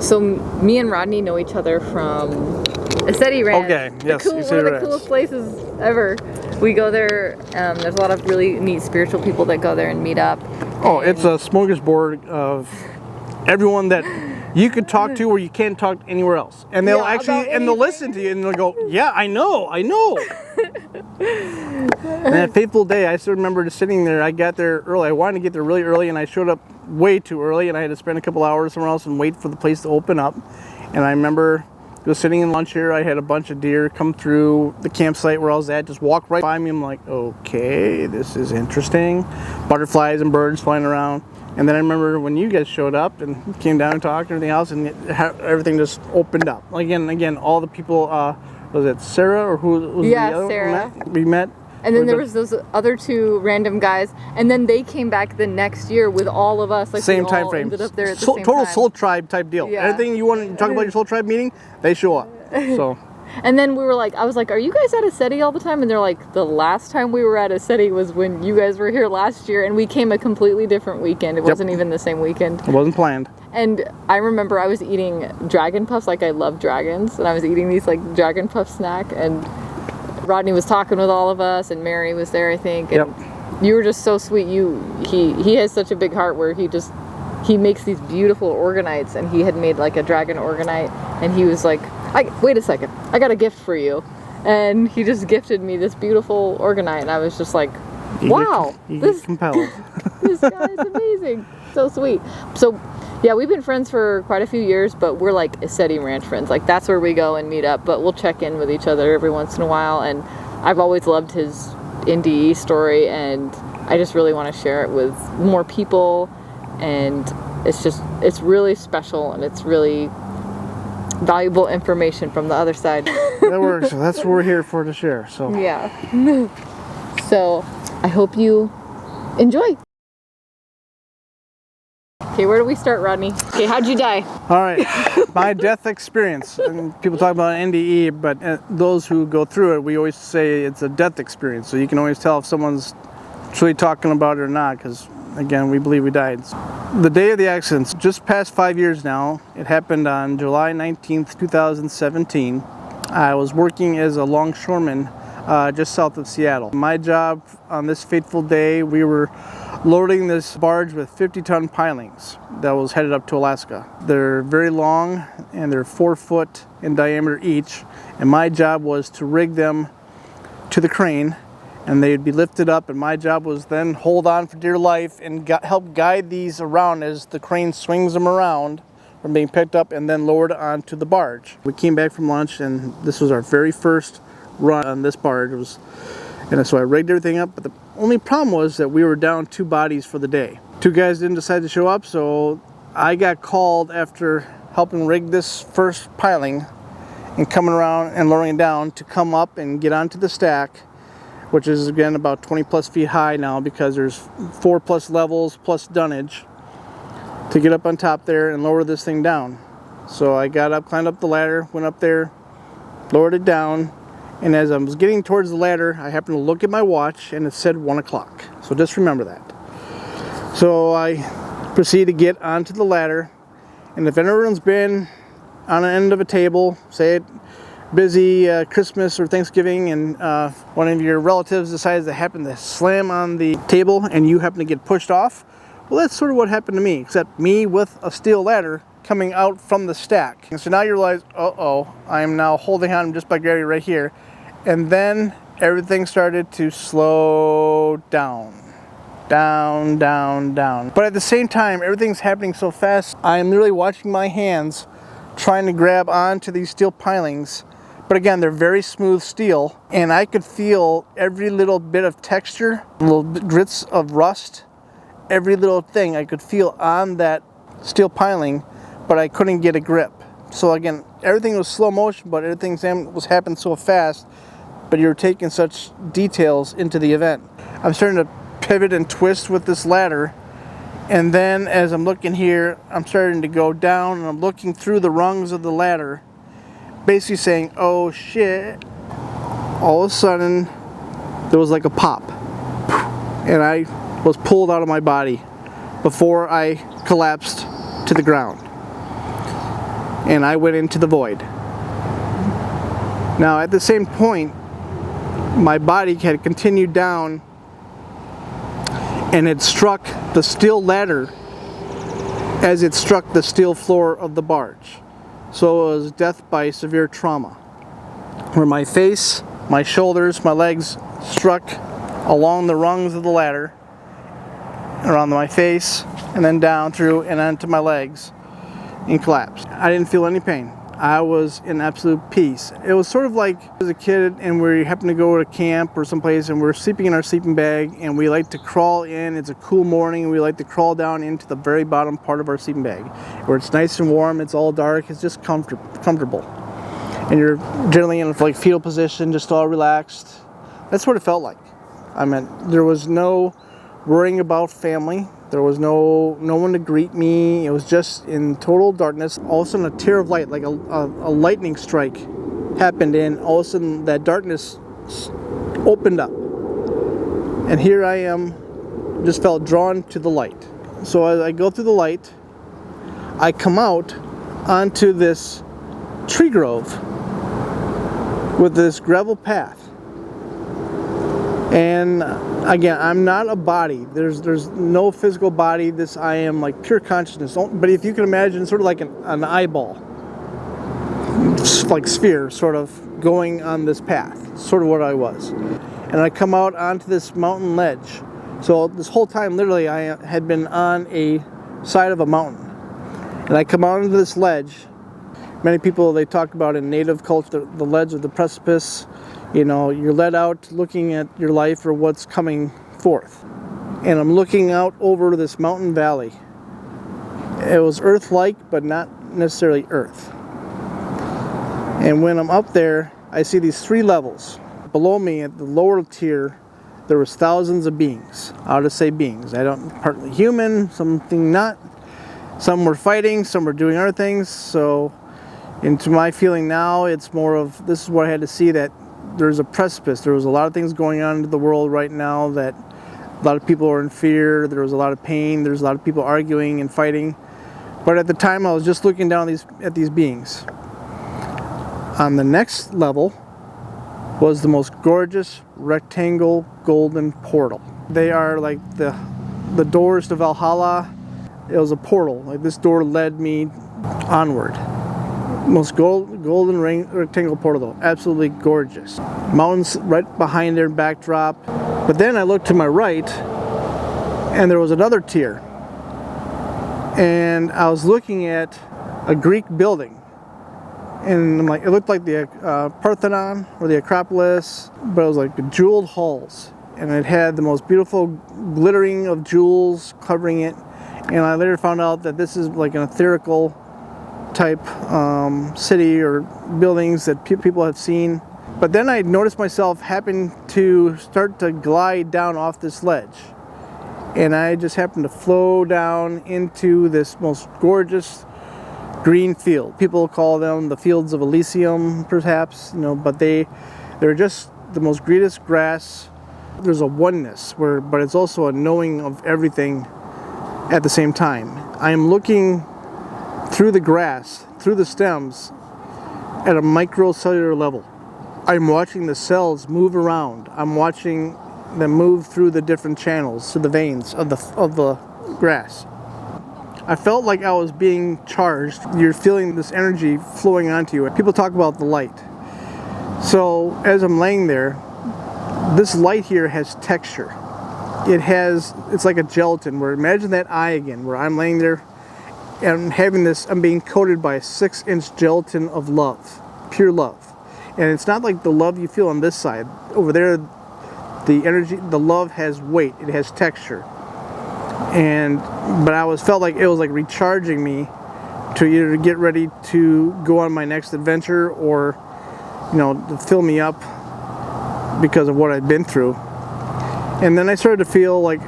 So me and Rodney know each other from Aceti Ranch. Okay, yes, One of the coolest places ever. We go there. There's a lot of really neat spiritual people that go there and meet up. Oh, it's a smorgasbord of everyone that you could talk to, or you can't talk anywhere else, and they'll they'll listen to you, and they'll go, "Yeah, I know." And that fateful day, I still remember just sitting there. I got there early. I wanted to get there really early, and I showed up way too early, and I had to spend a couple hours somewhere else and wait for the place to open up. And I remember just sitting in lunch here. I had a bunch of deer come through the campsite where I was at, just walk right by me. I'm like, okay, this is interesting. Butterflies and birds flying around. And then I remember when you guys showed up and came down and talked and everything else, and everything just opened up. Again, all the people, was it Sarah or who was the other Sarah. We met. And then there was those other two random guys, and then they came back the next year with all of us. Like same we time all frame. Ended up there at the same total time. soul tribe type deal. Yeah. Anything you want to talk about your soul tribe meeting, they show up. So. And then we were like, I was like, are you guys at Aceti all the time? And they're like, the last time we were at Aceti was when you guys were here last year, and we came a completely different weekend. It wasn't even the same weekend. It wasn't planned. And I remember I was eating dragon puffs, like I love dragons, and I was eating these like dragon puff snack, and Rodney was talking with all of us, and Mary was there, I think. And you were just so sweet. He has such a big heart where he makes these beautiful organites, and he had made like a dragon organite, and he was like, wait a second, I got a gift for you. And he just gifted me this beautiful organite, and I was just like, wow, this guy is amazing. So sweet. So yeah, we've been friends for quite a few years, but we're like Aceti Ranch friends. Like that's where we go and meet up, but we'll check in with each other every once in a while. And I've always loved his NDE story, and I just really want to share it with more people. And it's really special, and it's really valuable information from the other side. That works. That's what we're here for, to share. So yeah. So I hope you enjoy. Okay, where do we start, Rodney? Okay, how'd you die? All right, my death experience. And people talk about NDE, but those who go through it, we always say it's a death experience. So you can always tell if someone's truly talking about it or not, because again, we believe we died. The day of the accident, just past 5 years now. It happened on July 19th, 2017. I was working as a longshoreman just south of Seattle. My job on this fateful day, we were loading this barge with 50-ton pilings that was headed up to Alaska. They're very long, and they're 4 foot in diameter each, and my job was to rig them to the crane, and they'd be lifted up, and my job was then hold on for dear life and help guide these around as the crane swings them around from being picked up and then lowered onto the barge. We came back from lunch, and this was our very first run on this barge. And so I rigged everything up, but the only problem was that we were down 2 bodies for the day. 2 guys didn't decide to show up, so I got called after helping rig this first piling and coming around and lowering it down to come up and get onto the stack, which is again about 20 plus feet high now, because there's 4 plus levels plus dunnage to get up on top there and lower this thing down. So I got up, climbed up the ladder, went up there, lowered it down, and as I was getting towards the ladder, I happened to look at my watch, and it said 1 o'clock. So just remember that. So I proceeded to get onto the ladder, and if everyone's been on an end of a table, say it busy Christmas or Thanksgiving, and one of your relatives decides to happen to slam on the table and you happen to get pushed off, well, that's sort of what happened to me, except me with a steel ladder coming out from the stack. And so now you realize, I am now holding on just by gravity right here. And then everything started to slow down. Down, down, down. But at the same time, everything's happening so fast, I am literally watching my hands trying to grab onto these steel pilings. But again, they're very smooth steel, and I could feel every little bit of texture, little grits of rust, every little thing I could feel on that steel piling, but I couldn't get a grip. So again, everything was slow motion, but everything was happening so fast, but you're taking such details into the event. I'm starting to pivot and twist with this ladder, and then as I'm looking here, I'm starting to go down, and I'm looking through the rungs of the ladder, basically saying, oh shit. All of a sudden, there was like a pop, and I was pulled out of my body before I collapsed to the ground. and I went into the void. Now at the same point, my body had continued down and it struck the steel ladder as it struck the steel floor of the barge. So it was death by severe trauma, where my face, my shoulders, my legs struck along the rungs of the ladder, around my face, and then down through and onto my legs, and collapsed. I didn't feel any pain. I was in absolute peace. It was sort of like as a kid and we happened to go to camp or someplace and we're sleeping in our sleeping bag and we like to crawl in. It's a cool morning and we like to crawl down into the very bottom part of our sleeping bag where it's nice and warm, it's all dark, it's just comfortable. And you're generally in like fetal position, just all relaxed. That's what it felt like. I mean, there was no worrying about family. There was no one to greet me. It was just in total darkness. All of a sudden a tear of light, like a lightning strike happened, and all of a sudden that darkness opened up. And here I am, just felt drawn to the light. So as I go through the light, I come out onto this tree grove with this gravel path. And again, I'm not a body. There's no physical body. I am like pure consciousness. But if you can imagine, sort of like an eyeball, like sphere, sort of going on this path. Sort of what I was. And I come out onto this mountain ledge. So this whole time, literally, I had been on a side of a mountain. And I come out onto this ledge. Many people, they talk about in native culture, the ledge of the precipice. You know, you're led out looking at your life or what's coming forth. And I'm looking out over this mountain valley. It was earth-like, but not necessarily earth. And when I'm up there, I see these 3 levels. Below me, at the lower tier, there was thousands of beings. I'll just say beings. Partly human, something not. Some were fighting, some were doing other things. So, into my feeling now, it's more of, this is what I had to see, that there's a precipice. There was a lot of things going on in the world right now, that a lot of people are in fear. There was a lot of pain. There's a lot of people arguing and fighting. But at the time, I was just looking down at these beings. On the next level was the most gorgeous rectangle golden portal. They are like the doors to Valhalla. It was a portal. Like this door led me onward. Most golden rectangle portal though, absolutely gorgeous. Mountains right behind their backdrop. But then I looked to my right and there was another tier. And I was looking at a Greek building. And I'm like, it looked like the Parthenon or the Acropolis, but it was like jeweled halls. And it had the most beautiful glittering of jewels covering it. And I later found out that this is like an ethereal type city or buildings that people have seen. But then I noticed myself having to start to glide down off this ledge. And I just happened to flow down into this most gorgeous green field. People call them the fields of Elysium, perhaps, but they're just the most greenest grass. There's a oneness but it's also a knowing of everything at the same time. I am looking through the grass, through the stems, at a microcellular level. I'm watching the cells move around. I'm watching them move through the different channels, to the veins of the grass. I felt like I was being charged. You're feeling this energy flowing onto you. People talk about the light. So as I'm laying there, this light here has texture. It's like a gelatin, where imagine that eye again, where I'm laying there and I'm being coated by a 6-inch gelatin of love, pure love. And it's not like the love you feel on this side. Over there, the energy, the love has weight, it has texture. But I felt like it was like recharging me to either get ready to go on my next adventure or, to fill me up because of what I'd been through. And then I started to feel like,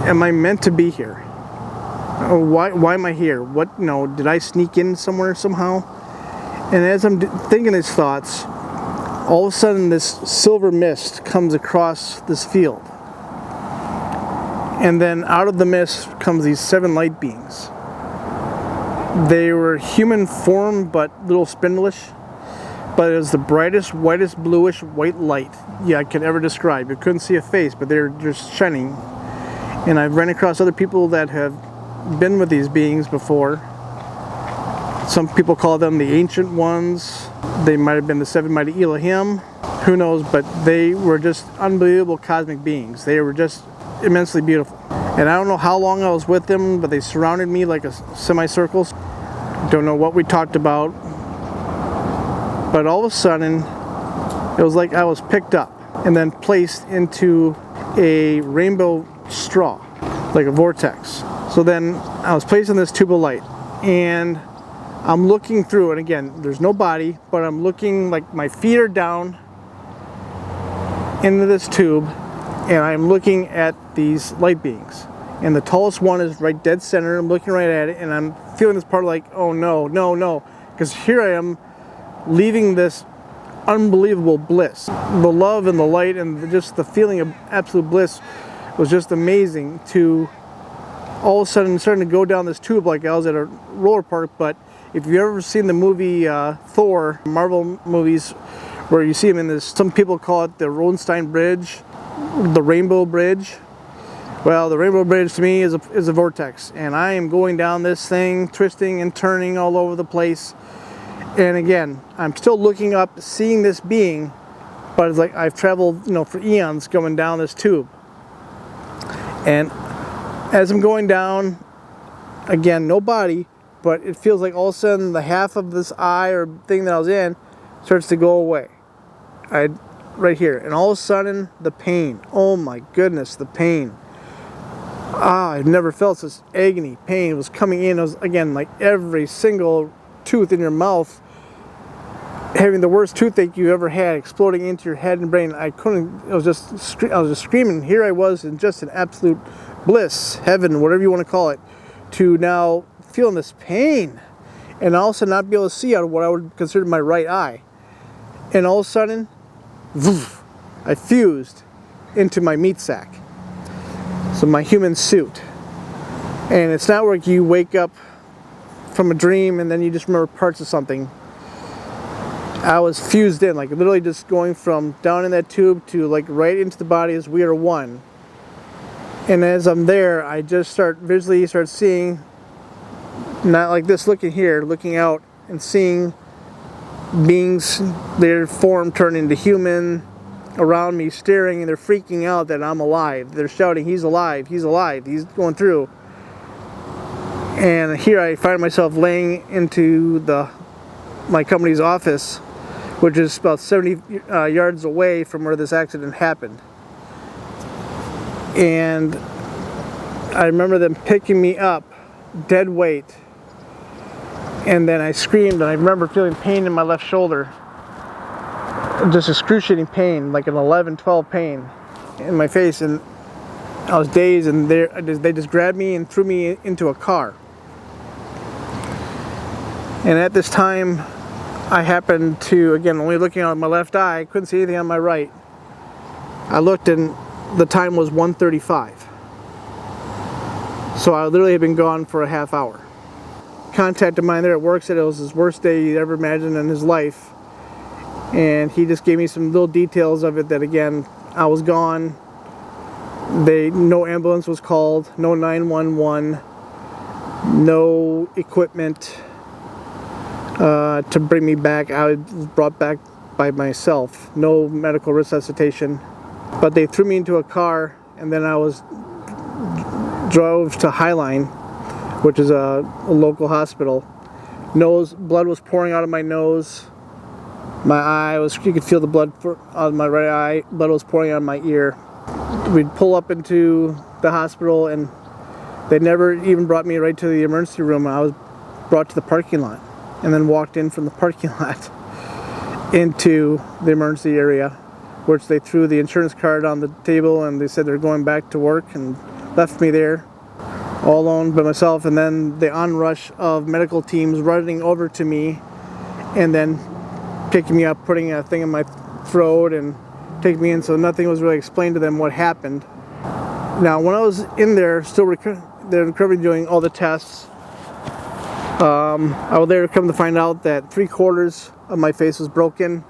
am I meant to be here? Why am I here? Did I sneak in somewhere somehow? And as I'm thinking these thoughts, all of a sudden this silver mist comes across this field. And then out of the mist comes these 7 light beings. They were human form, but a little spindlish. But it was the brightest, whitest, bluish white light I could ever describe. You couldn't see a face, but they were just shining. And I've run across other people that have been with these beings before. Some people call them the Ancient Ones. They might have been the Seven Mighty Elohim. Who knows, but they were just unbelievable cosmic beings. They were just immensely beautiful. And I don't know how long I was with them, but they surrounded me like a semicircle. Don't know what we talked about. But all of a sudden, it was like I was picked up and then placed into a rainbow straw, like a vortex. So then I was placed in this tube of light, and I'm looking through, and again, there's no body, but I'm looking, like my feet are down into this tube, and I'm looking at these light beings. And the tallest one is right dead center. I'm looking right at it, and I'm feeling this part like, oh no, no, no. Because here I am, leaving this unbelievable bliss. The love and the light and just the feeling of absolute bliss was just amazing. To all of a sudden starting to go down this tube like I was at a roller park. But if you've ever seen the movie Thor, Marvel movies, where you see him in this, some people call it the Rodenstein Bridge, the Rainbow Bridge. Well, the Rainbow Bridge to me is a vortex, and I am going down this thing, twisting and turning all over the place. And again, I'm still looking up, seeing this being, but it's like I've traveled, for eons going down this tube. And as I'm going down, again, no body, but it feels like all of a sudden the half of this eye or thing that I was in starts to go away. Right here. And all of a sudden, the pain. Oh my goodness, the pain. I've never felt such agony, pain. It was coming in. It was, again, like every single tooth in your mouth, having the worst toothache you ever had, exploding into your head and brain. I was just screaming. Here I was in just an absolute bliss, heaven, whatever you want to call it, to now feeling this pain, and also not be able to see out of what I would consider my right eye. And all of a sudden, woof, I fused into my meat sack, so my human suit. And it's not like you wake up from a dream and then you just remember parts of something. I was fused in, like literally just going from down in that tube to like right into the body as we are one. And as I'm there, I just start seeing, not like this, looking here, looking out and seeing beings, their form turn into human around me, staring, and they're freaking out that I'm alive. They're shouting, he's alive, he's alive, he's going through. And here I find myself laying into my company's office, which is about 70 yards away from where this accident happened. And I remember them picking me up, dead weight, and then I screamed, and I remember feeling pain in my left shoulder, just excruciating pain, like an 11, 12 pain in my face, and I was dazed, and they just grabbed me and threw me into a car. And at this time, I happened to, again, only looking out my left eye, I couldn't see anything on my right. I looked, and the time was 1:35. So I literally had been gone for a half hour. Contact of mine there at work said it was his worst day he'd ever imagined in his life. And he just gave me some little details of it that, again, I was gone. No ambulance was called, no 911, no equipment to bring me back. I was brought back by myself, no medical resuscitation. But they threw me into a car, and then I drove to Highline, which is a local hospital. Blood was pouring out of my nose. My eye you could feel the blood out of my right eye. Blood was pouring out of my ear. We'd pull up into the hospital, and they never even brought me right to the emergency room. I was brought to the parking lot, and then walked in from the parking lot into the emergency area, which they threw the insurance card on the table, and they said they're going back to work, and left me there all alone by myself. And then the onrush of medical teams running over to me, and then picking me up, putting a thing in my throat, and taking me in. So nothing was really explained to them what happened. Now, when I was in there, still recovering, doing all the tests, I was there to come to find out that 3/4 of my face was broken.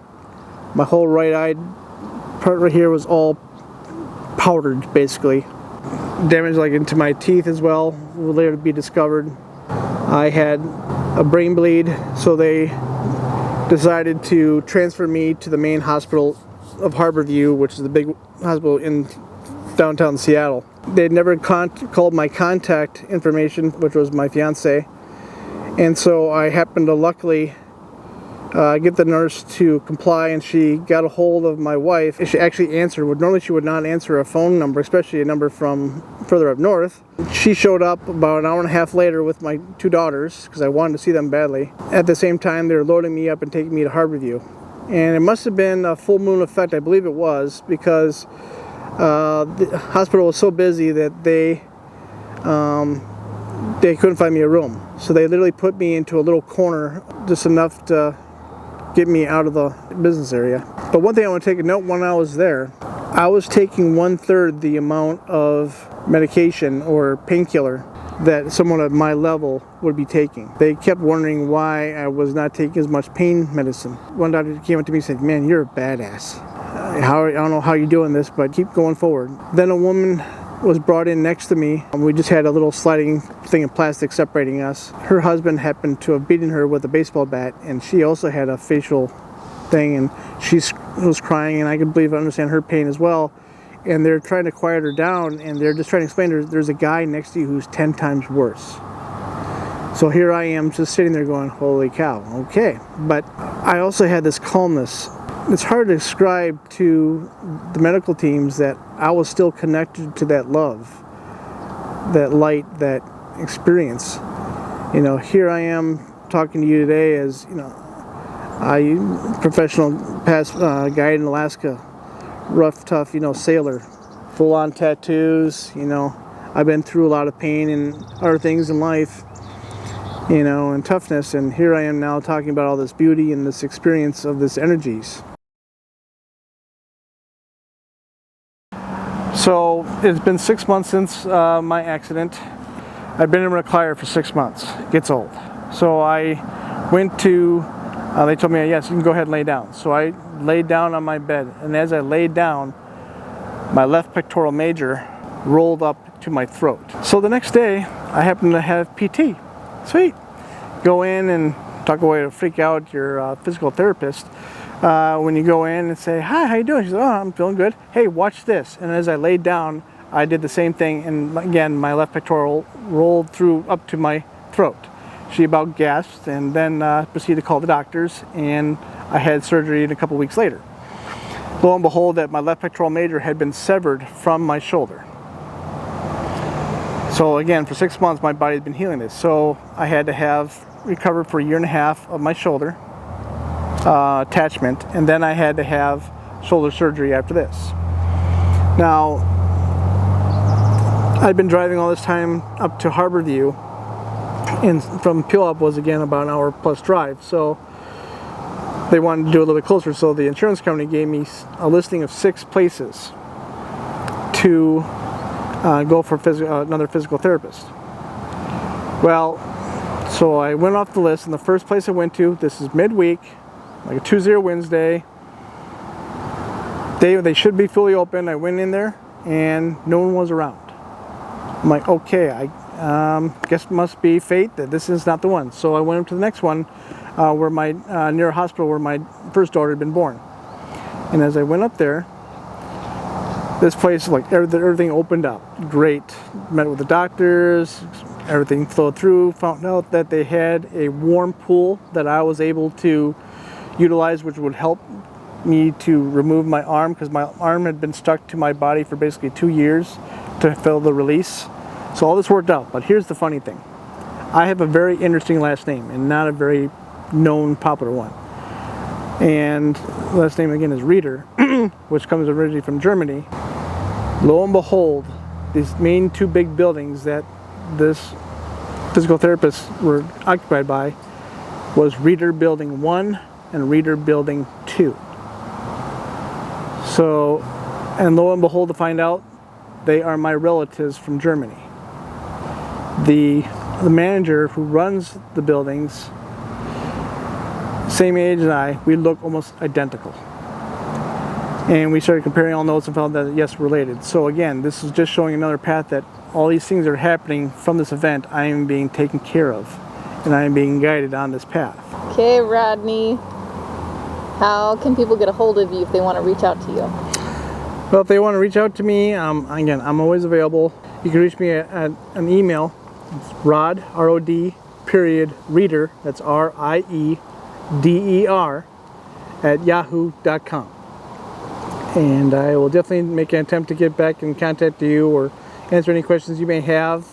My whole right eye part right here was all powdered, basically. Damage like into my teeth as well will later be discovered. I had a brain bleed, so they decided to transfer me to the main hospital of Harborview, which is the big hospital in downtown Seattle. They had never called my contact information, which was my fiance, and so I happened to luckily get the nurse to comply, and she got a hold of my wife. She actually answered. Normally she would not answer a phone number, especially a number from further up north. She showed up about an hour and a half later with my 2 daughters, because I wanted to see them badly. At the same time, they were loading me up and taking me to Harborview. And it must have been a full moon effect, I believe it was, because the hospital was so busy that they couldn't find me a room. So they literally put me into a little corner, just enough to get me out of the business area. But one thing I want to take a note, when I was there, I was taking 1/3 the amount of medication or painkiller that someone at my level would be taking. They kept wondering why I was not taking as much pain medicine. One doctor came up to me and said, "Man, you're a badass. I don't know how you're doing this, but keep going forward." Then a woman was brought in next to me. We just had a little sliding thing of plastic separating us. Her husband happened to have beaten her with a baseball bat, and she also had a facial thing, and she was crying, and I could understand her pain as well. And they're trying to quiet her down, and they're just trying to explain to her, there's a guy next to you who's 10 times worse. So here I am just sitting there going, holy cow, okay. But I also had this calmness. It's hard to describe to the medical teams that I was still connected to that love, that light, that experience. You know, here I am talking to you today as, I professional past guide in Alaska, rough, tough, sailor, full-on tattoos. I've been through a lot of pain and other things in life, and toughness, and here I am now talking about all this beauty and this experience of this energies. So it's been 6 months since my accident. I've been in Recliner for 6 months. It gets old. So I went to, they told me, yes, you can go ahead and lay down. So I laid down on my bed, and as I laid down, my left pectoral major rolled up to my throat. So the next day, I happened to have PT. Sweet. Go in and talk away to freak out your physical therapist. When you go in and say, "Hi, how you doing?" She says, "Oh, I'm feeling good. Hey, watch this." And as I laid down, I did the same thing, and again, my left pectoral rolled through up to my throat. She about gasped, and then proceeded to call the doctors, and I had surgery a couple weeks later. Lo and behold, that my left pectoral major had been severed from my shoulder. So again, for 6 months, my body had been healing this. So I had to have recovered for 1.5 years of my shoulder attachment, and then I had to have shoulder surgery after this. Now, I'd been driving all this time up to Harborview, and from Puyallup was again about an hour plus drive, so they wanted to do a little bit closer, so the insurance company gave me a listing of 6 places to go for another physical therapist. Well, so I went off the list, and the first place I went to, this is midweek, like a Tuesday or Wednesday. They should be fully open. I went in there, and no one was around. I'm like, okay, I guess it must be fate that this is not the one. So I went up to the next one, where my near a hospital where my first daughter had been born. And as I went up there, this place, like everything opened up. Great. Met with the doctors. Everything flowed through. Found out that they had a warm pool that I was able to utilize, which would help me to remove my arm, because my arm had been stuck to my body for basically 2 years to fill the release. So all this worked out. But here's the funny thing. I have a very interesting last name, and not a very known popular one. And last name again is Rieder, which comes originally from Germany. Lo and behold, these main 2 big buildings that this physical therapists were occupied by was Rieder Building 1 and Rieder Building 2. So, and lo and behold, to find out, they are my relatives from Germany. The the manager who runs the buildings, same age as I, we look almost identical. And we started comparing all notes and found that, yes, related. So again, this is just showing another path that all these things are happening from this event. I am being taken care of, and I am being guided on this path. Okay, Rodney, how can people get a hold of you if they want to reach out to you? Well, if they want to reach out to me, again, I'm always available. You can reach me at an email. It's Rod, R-O-D, period, Rieder, that's R-I-E-D-E-R, at yahoo.com. And I will definitely make an attempt to get back in contact with you or answer any questions you may have.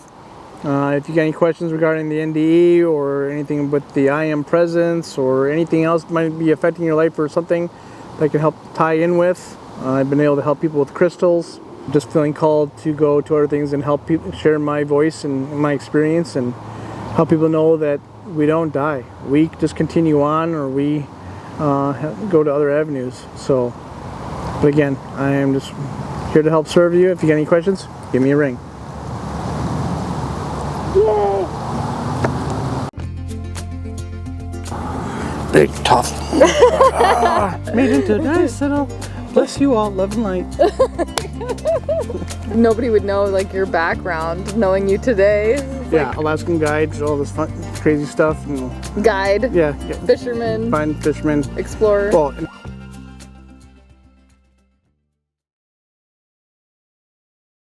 If you got any questions regarding the NDE or anything with the I Am Presence or anything else that might be affecting your life or something that I can help tie in with, I've been able to help people with crystals. Just feeling called to go to other things and help people share my voice and my experience and help people know that we don't die. We just continue on, or we go to other avenues. So, but again, I am just here to help serve you. If you got any questions, give me a ring. Yay! Big tough. Made into a nice little. Bless you all, love and light. Nobody would know like your background, knowing you today. Yeah, Alaskan guides, all this fun, crazy stuff. And, Guide. yeah. Fisherman. Find fishermen. Explorer. Well,